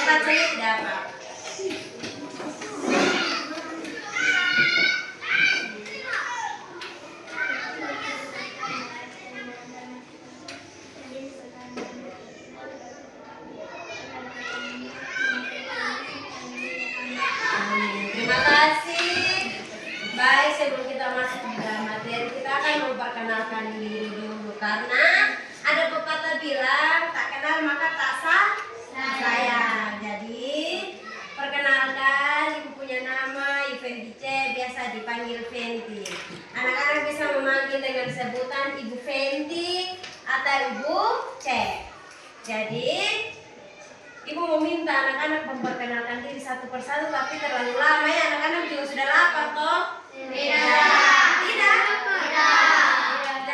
cepat saja tidak apa. Terima kasih. Baik, sebelum kita masuk ke dalam materi, kita akan memperkenalkan diri dulu karena ada pepatah bilang tak kenal maka tak sayang. Jadi, perkenalkan, ibu punya nama Yuventi C, biasa dipanggil Venti. Anak-anak bisa memanggil dengan sebutan Ibu Venti atau Ibu C. Jadi, Ibu meminta anak-anak memperkenalkan diri satu persatu, tapi terlalu lama ya, anak-anak juga sudah lapar toh? Tidak. Sudah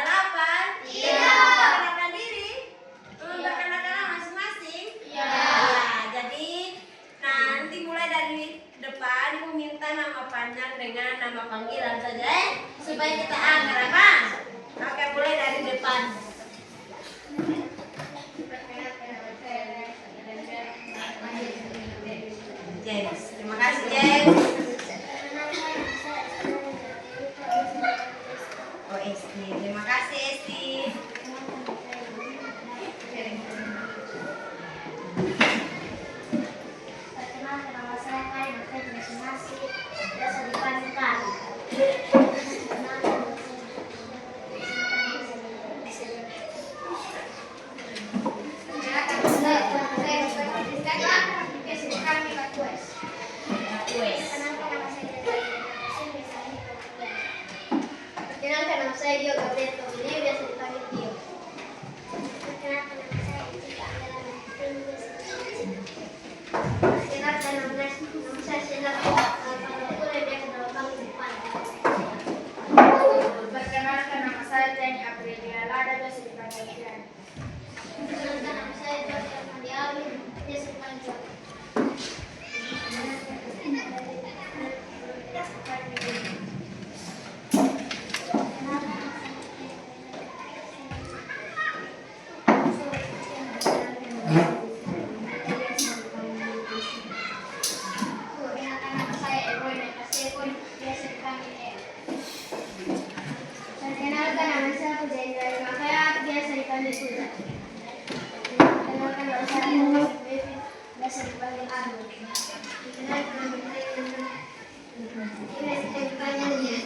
lapar? Memperkenalkan diri? Memperkenalkan nama masing-masing? Ya, jadi nanti mulai dari depan Ibu minta nama panjang dengan nama panggilan saja supaya kita akrab. Oke, mulai dari depan. James, terima kasih James. Oh Esti, terima kasih Esti. Perkenalkan, nama saya Kai, masih biasa dipanggil Kai. Perkenalkan, nama saya Dio Gabriel Tomini, biasa dipanggil Dio. Perkenalkan, nama saya Cika Angelan, perkenalkan, nama saya Sinar Panggil, biasa dipanggil Depan. Perkenalkan, nama saya Teni Aprilia Lada, biasa dipanggil Pian. Perkenalkan, nama saya Joshua Mandiawi, biasa dipanggil Joshua. Perkenalkan, nama saya Pujaindra Makaya, biasa dipanggil Puja. Perkenalkan, nama saya Anu, biasa dipanggil Anu. Perkenalkan, nama saya biasa dipanggil Lia.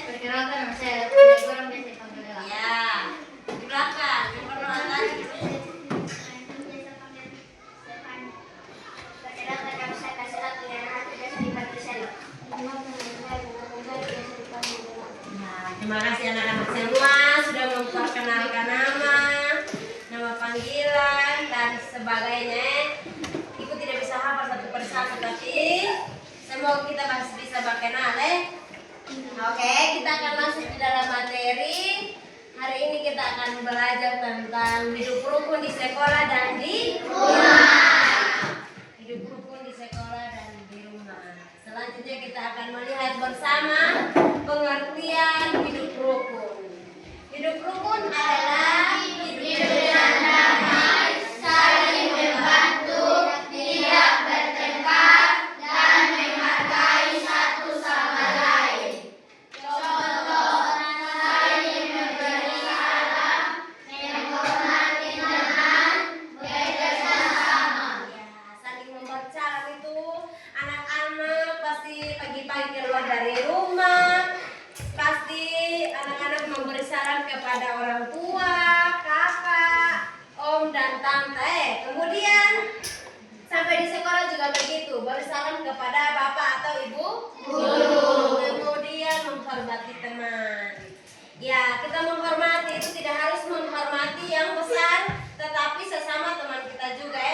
Perkenalkan, nama saya Gorong, biasa dipanggil Lela. Ya, di belakang, memperkenalkan. Perkenalkan, nama saya Kasila Pilihan Hati, biasa dipanggil Sela. Nah, terima kasih anak-anak semua sudah memperkenalkan nama panggilan dan sebagainya. Ibu tidak bisa hafal satu persatu, tapi semoga kita masih bisa berkenal. Oke, kita akan masuk di dalam materi. Hari ini kita akan belajar tentang hidup rukun di sekolah dan di rumah. Hidup rukun di sekolah dan di rumah. Selanjutnya kita akan melihat bersama pengertian hidup rukun. Hidup rukun adalah hidup yang damai, saling membantu, tidak bertengkar, dan menghargai satu sama lain. Contoh, saling memberi salam, menghormati teman, bekerja sama. Ya, saling memberi salam itu anak-anak pasti pagi-pagi keluar dari rumah, pasti anak-anak memberi salam kepada orang tua, kakak, om dan tante. Kemudian sampai di sekolah juga begitu, bersalam kepada bapak atau ibu guru. Kemudian menghormati teman. Ya, kita menghormati itu tidak harus menghormati yang besar, tetapi sesama teman kita juga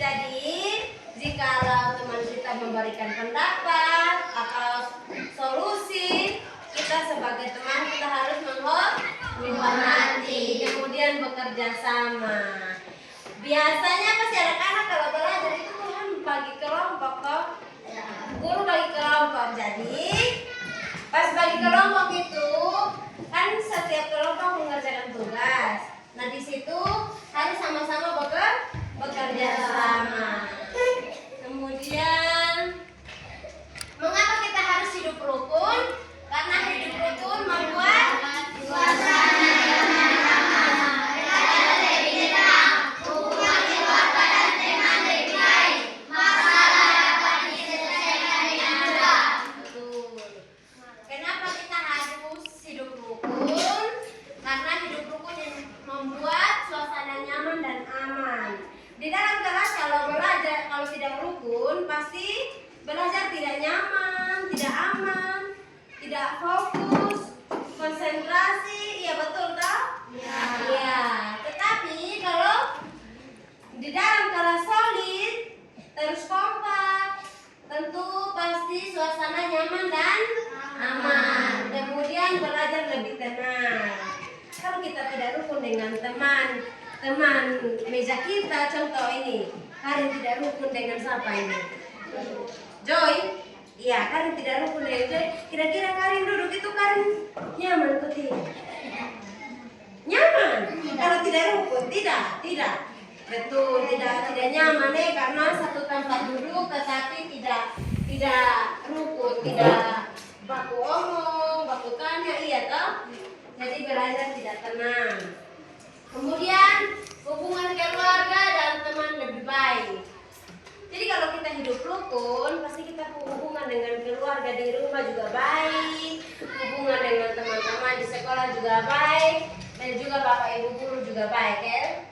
Jadi, jikalau teman kita memberikan pendapat atau solusi, kita sebagai teman kita harus menghormati. bekerja sama. Biasanya pasti anak-anak kalau belajar itu kan bagi kelompok kok. Guru bagi kelompok. Jadi pas bagi kelompok itu kan setiap kelompok mengerjakan tugas. Nah di situ harus sama-sama bekerja sama. Kemudian mengapa kita harus hidup rukun? Karena hidup rukun membuat suasana yang nyaman. Ada lebih tenang, hubungan keluarga dan teman lebih baik. Masalah dapat diselesaikan dengan mudah. Betul. Kenapa kita harus hidup rukun? Karena hidup rukun yang membuat suasana nyaman dan aman. Di dalam kelas kalau tidak rukun pasti belajar tidak nyaman, tidak aman, tidak fokus, konsentrasi. Iya betul toh? Iya. Tetapi kalau di dalam kelas solid terus kompak, tentu pasti suasana nyaman dan aman. Kemudian belajar lebih tenang. Kalau kita tidak rukun dengan teman meja kita, contoh ini, Karin tidak rukun dengan siapa ini? Joy? Iya, Karin tidak rukun dengan Joy. Kira-kira Karin duduk itu Karin nyaman atau tidak? Nyaman. Kalau tidak rukun, tidak. Betul, tidak nyaman karena satu tempat duduk tetapi tidak rukun, tidak baku omong, baku tanya, iya toh? Jadi belajar tidak tenang. Kemudian hubungan keluarga dan teman lebih baik. Jadi kalau kita hidup rukun, pasti kita hubungan dengan keluarga di rumah juga baik, hubungan dengan teman-teman di sekolah juga baik, dan juga bapak ibu guru juga baik ya.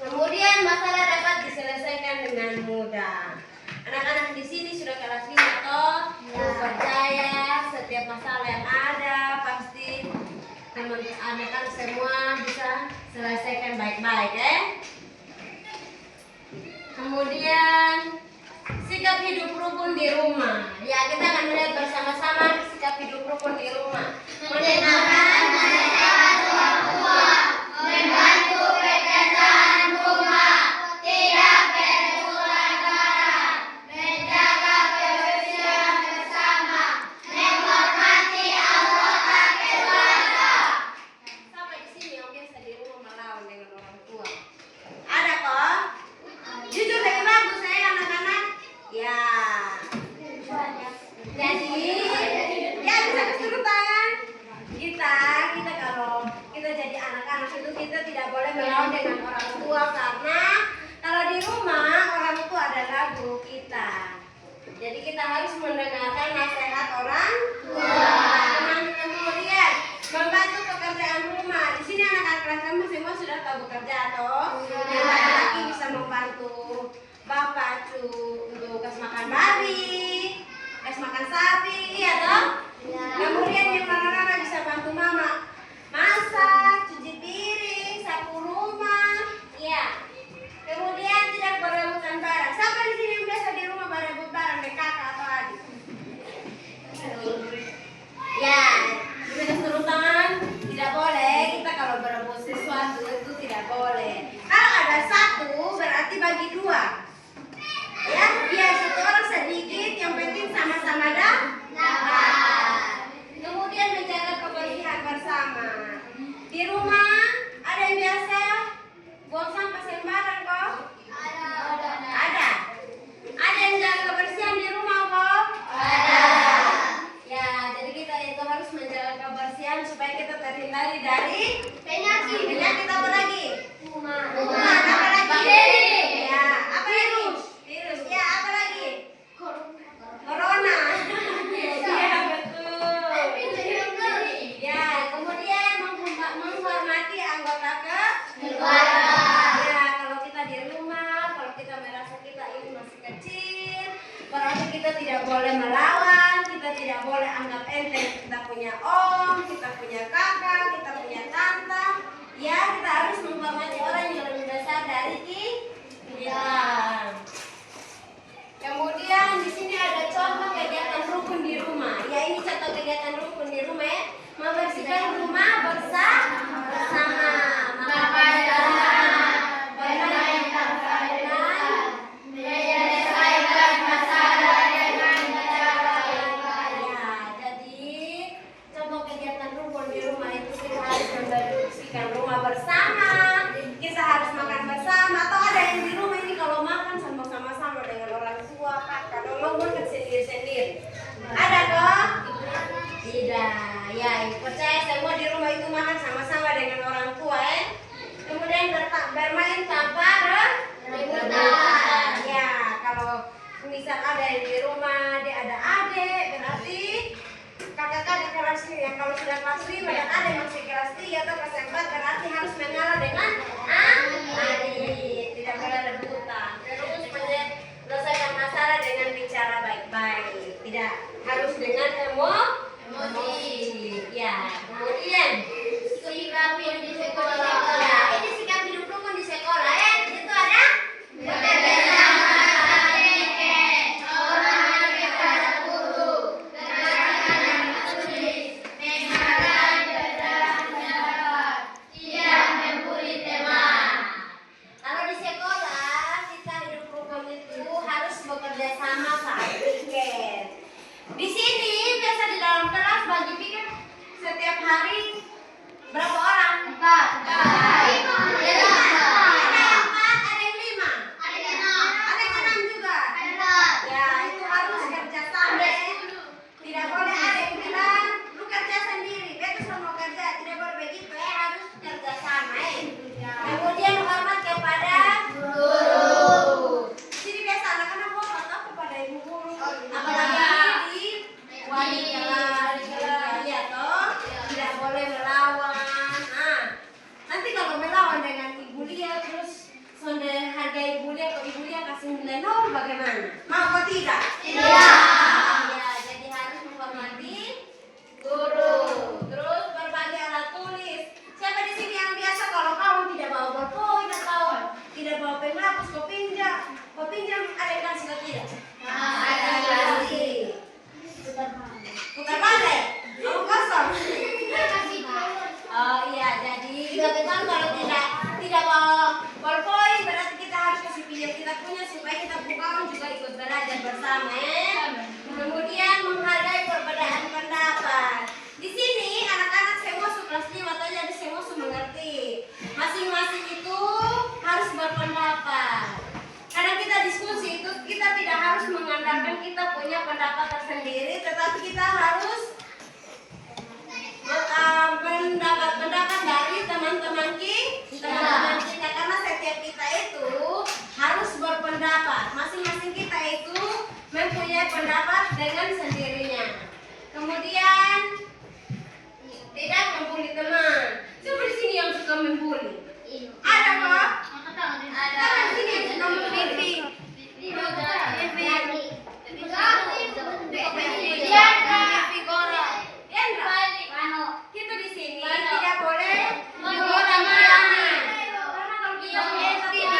Kemudian masalah dapat diselesaikan dengan mudah. Anak-anak di sini sudah kelas 5 toh? Percaya setiap masalah yang ada pasti anak-anak semua bisa selesaikan baik-baik ya. Kemudian sikap hidup rukun di rumah. Ya, kita akan melihat bersama-sama sikap hidup rukun di rumah. Menyenangkan orang tua, membantu pekerjaan rumah, tidak berulang garang, menjaga kebersihan bersama, menghormati anggota keluarga. Sampai di sini yang biasa di rumah melawan dengan orang tua. Ada kok? Jujur dengan bagus ya anak-anak. Ya. Jadi ya bisa kesuruh tangan. Kita kalau kita jadi anak-anak itu kita tidak boleh melawan dengan orang tua karena kalau di rumah orang tua adalah guru kita. Jadi kita harus mendengarkan nasihat orang tua. Kemudian membantu pekerjaan rumah. Di sini anak-anak kelas kamu semua sudah tahu bekerja toh? Yang laki-laki bisa membantu bapak untuk kasih makan babi, kasih makan sapi, iya toh? Kemudian yang mana-mana bisa bantu mama masak, cuci piring, sapu rumah, iya. Kemudian tidak berebutan barang. Siapa di sini yang biasa di rumah berebut barang dengan kakak atau adik? Ya, kita suruh tangan tidak boleh. Kita kalau berebut sesuatu itu tidak boleh. Kalau ada satu berarti bagi dua. Ya, biar satu orang sedikit, yang penting sama-sama dapat. Kemudian menjaga kebersihan bersama. Di rumah ada yang biasa buang sampah sembarangan kok? Ada. Ada yang jaga kebersihan di rumah kok? Ada. Ya, jadi kita itu harus menjaga kebersihan supaya kita terhindari dari penyakit. Penyakit apa lagi? Kuman. Apa lagi? Ya, apa virus? Ya, apa lagi? Corona. Ya, betul. Ya, kemudian menghormati anggota keluarga. Ya, kalau kita di rumah, kalau kita merasa kita ini masih kecil, berarti kita tidak boleh melawan, kita tidak boleh anggap enteng. Kita punya om, kita punya kakak, kita punya tante. Ya, kita harus menghormati orang yang lebih besar dari kita. Kemudian di sini ada contoh kegiatan rukun di rumah. Ya, ini contoh kegiatan rukun di rumah ya. Membersihkan rumah bersama. Maka tidak? Ya, jadi harus menghormati guru. Terus berbagi alat tulis. Siapa di sini yang biasa kalau kamu tidak bawa bolpoin atau tidak bawa penghapus, kau pinjam ada yang kasih atau tidak? Ada yang kasih. Putar balik. Kamu kosong. Oh iya, jadi kan kalau tidak bawa bolpoin berarti kita harus kasih pinjam kita punya supaya kita kamu juga ikut belajar bersama. Kemudian menghargai perbedaan pendapat. Di sini anak-anak semua kelas 5 atau jadi semua mengerti. Masing-masing itu harus berpendapat. Karena kita diskusi itu kita tidak harus mengandalkan kita punya pendapat tersendiri, tetapi kita harus pendapat dari teman-teman kita, karena setiap kita itu harus berpendapat. Masing-masing kita itu mempunyai pendapat dengan sendirinya. Kemudian tidak membuli teman. Siapa di sini yang suka membuli? Ada kok? Ada di sini yang suka membuli. Kita di sini tidak boleh membuat teman. Karena kalau kita membuat teman, iya.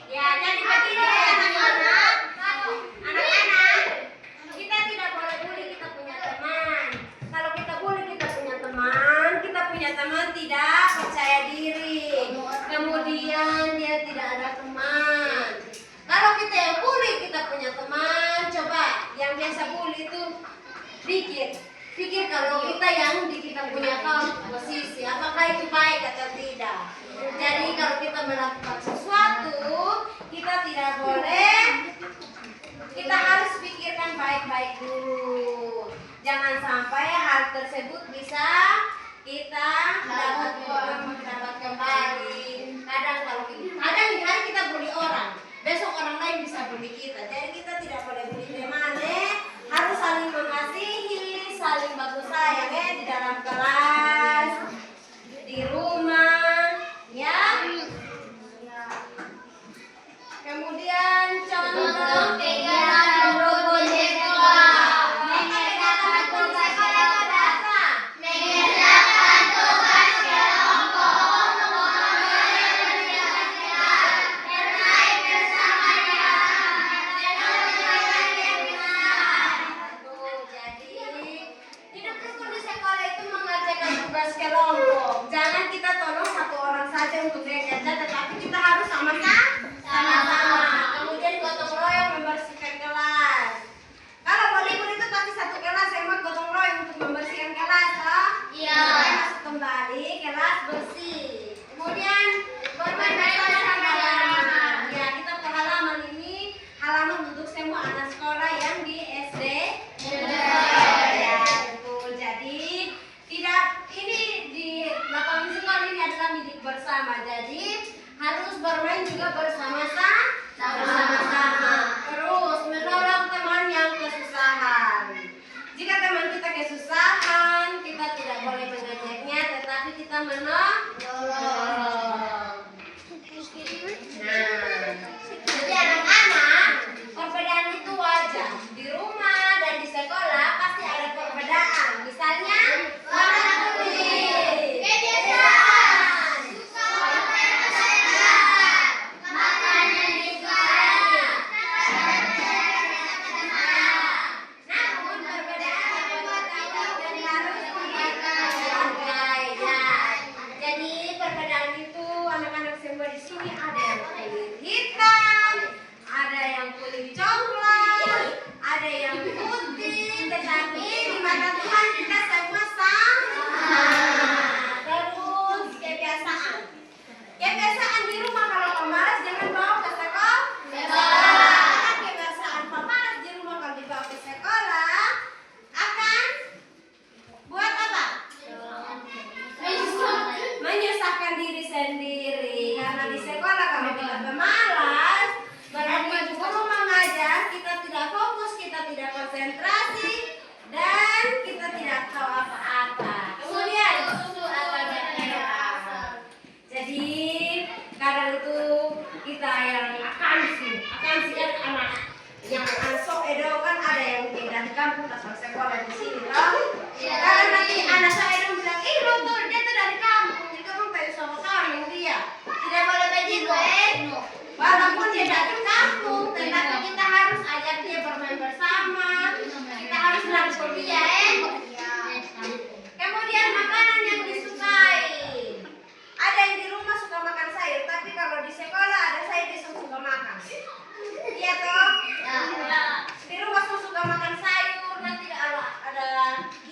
Ya, jadi begini anak-anak, kita tidak boleh bully kita punya teman. Kalau kita bully kita punya teman tidak percaya diri. Kemudian dia tidak ada teman. Kalau kita yang bully kita punya teman, coba yang biasa bully itu pikir kalau kita yang kita punya posisi, apakah itu baik atau tidak. Jadi kalau kita melakukan sesuatu, kita tidak boleh, kita harus pikirkan baik-baik dulu. Jangan sampai hal tersebut bisa kita dapat kembali. Kadang hari kita bully orang, besok orang lain bisa bully kita. Jadi kita tidak boleh bully teman, harus saling mengasihi, saling bantu sayang di dalam kelas, di rumah, ya. Kemudian contoh kegiatan rukun sekolah. Jangan kita tolong satu orang saja untuk bekerja, tetapi kita harus sama-sama. Kemudian gotong royong membersihkan kelas. Kalau volleyball itu pasti satu kelas semua gotong royong untuk membersihkan kelas, toh? Iya. Masuk kembali kelas bersih. Kemudian bermain bersama halaman. Ya, kita ke halaman ini halaman untuk semua anak sekolah yang di SD. Ya, betul. Jadi tidak ini di lapangan sekolah ini adalah milik bersama. Jadi harus bermain juga bersama-sama. Terus menolong teman yang kesusahan. Jika teman kita kesusahan, kita tidak boleh mengejeknya, tetapi kita menolong. Nah, jadi anak-anak, perbedaan itu wajar. Di rumah dan di sekolah pasti ada perbedaan. Misalnya warna kulit, kebiasaan, makanan disukai. Namun perbedaan membuat kita dan harus menghargai. Jadi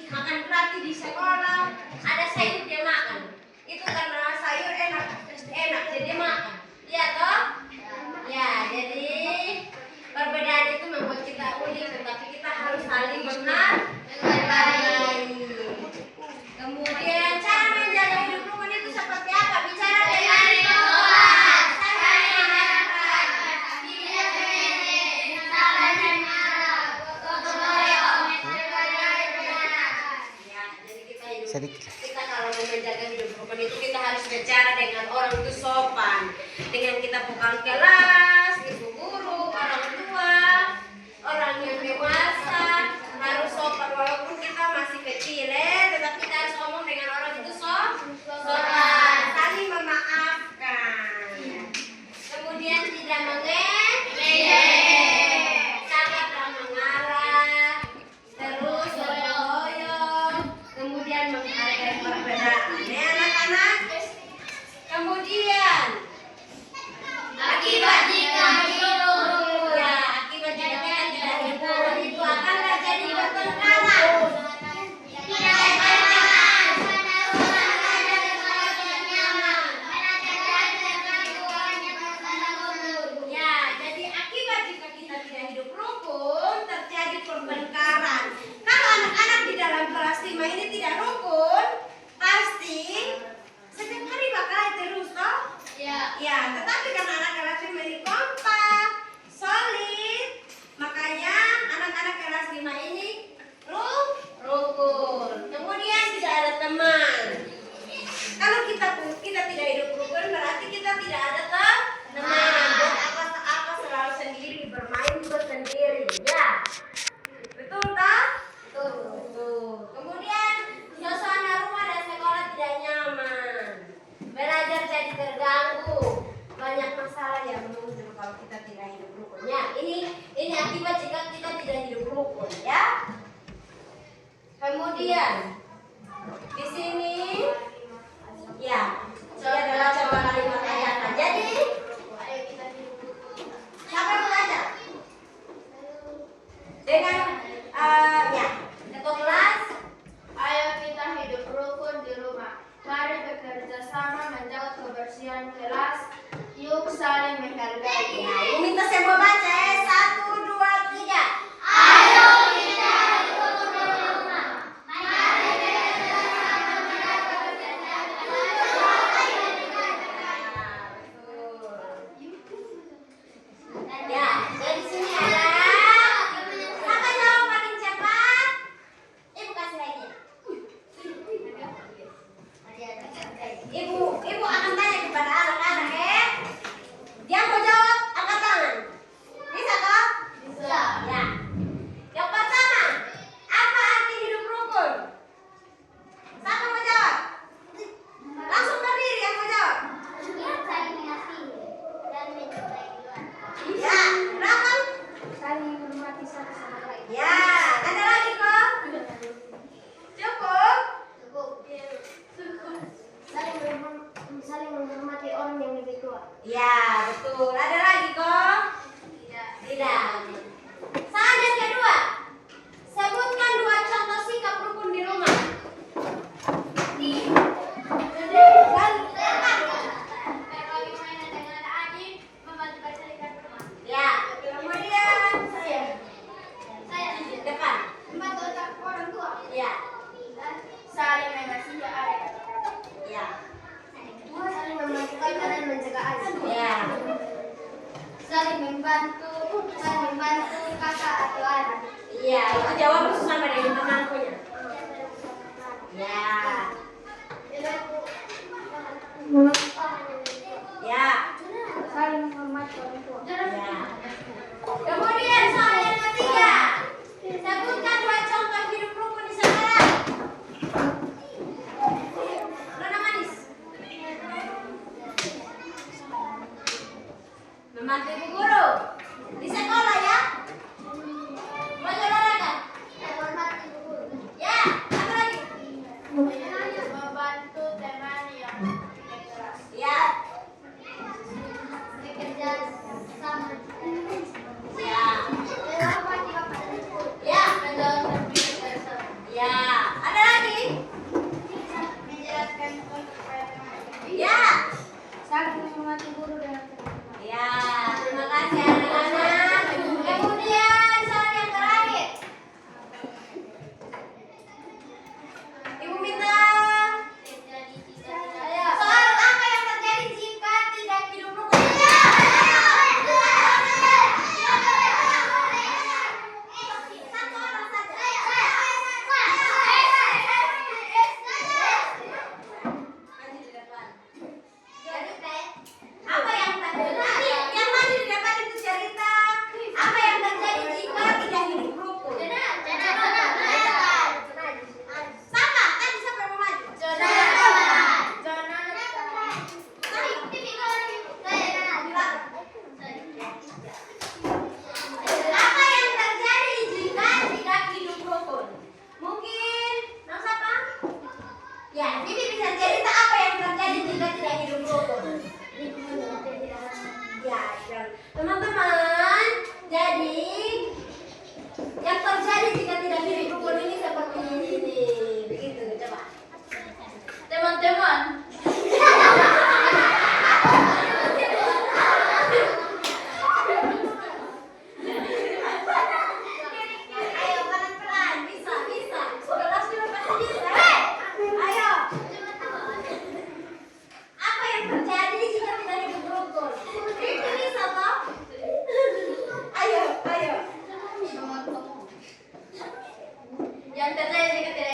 makan gratis di sekolah, ada sayur dia makan. Itu karena sayur enak, jadi dia makan. Iya toh? Ya, jadi perbedaan itu membuat kita unik, tetapi kita harus saling menghargai. Kemudian cara menjaga hidup rukun itu seperti apa? Bicara dengan kita kalau mau menjaga hidup rukun itu kita harus bicara dengan orang itu sopan, dengan kita bukan kelas, ibu guru, orang tua, orang yang dewasa harus sopan walaupun kita masih kecil, tetapi kita harus ngomong dengan orang itu sopan, saling memaafkan, kemudian tidak sangatlah mengalah, terus loyo-loyo, kemudian menghargai perbedaan, ya anak-anak. Kemudian akibat jika hidup ya, akibat jika kita tidak hidup itu akan terjadi pertengkaran. Ya, jadi akibat jika kita tidak hidup rukun terjadi pertengkaran. Kalau anak-anak di dalam kelas 5 ini tidak rukun, pasti setiap hari bakal terus toh? Ya, tetapi karena anak kelas 5 ini kompak, solid, makanya anak-anak kelas 5 ini rukun. Kemudian tidak ada teman. Kalau kita tidak hidup rukun berarti kita tidak ada teman. Buat apa selalu sendiri, bermain juga sendiri, ya. Betul tak? Betul. Kemudian suasana rumah dan sekolah tidak nyaman. Belajar jadi terganggu. Banyak masalah yang muncul kalau kita tidak hidup rukun. Ya, ini akibat jika kita tidak hidup rukun, ya. Kemudian di sini ya, ini adalah coba kalimat ayatnya. Jadi siapa yang belajar? Dengan ya, ketua kelas. Ayo kita hidup rukun di rumah. Mari bekerja sama menjaga kebersihan kelas. Yuk saling menghargai. Ya, ini minta semua baca. 1, 2, 3. Ayo kita hidup di rumah. Mari bekerja sama menjaga Ya, ini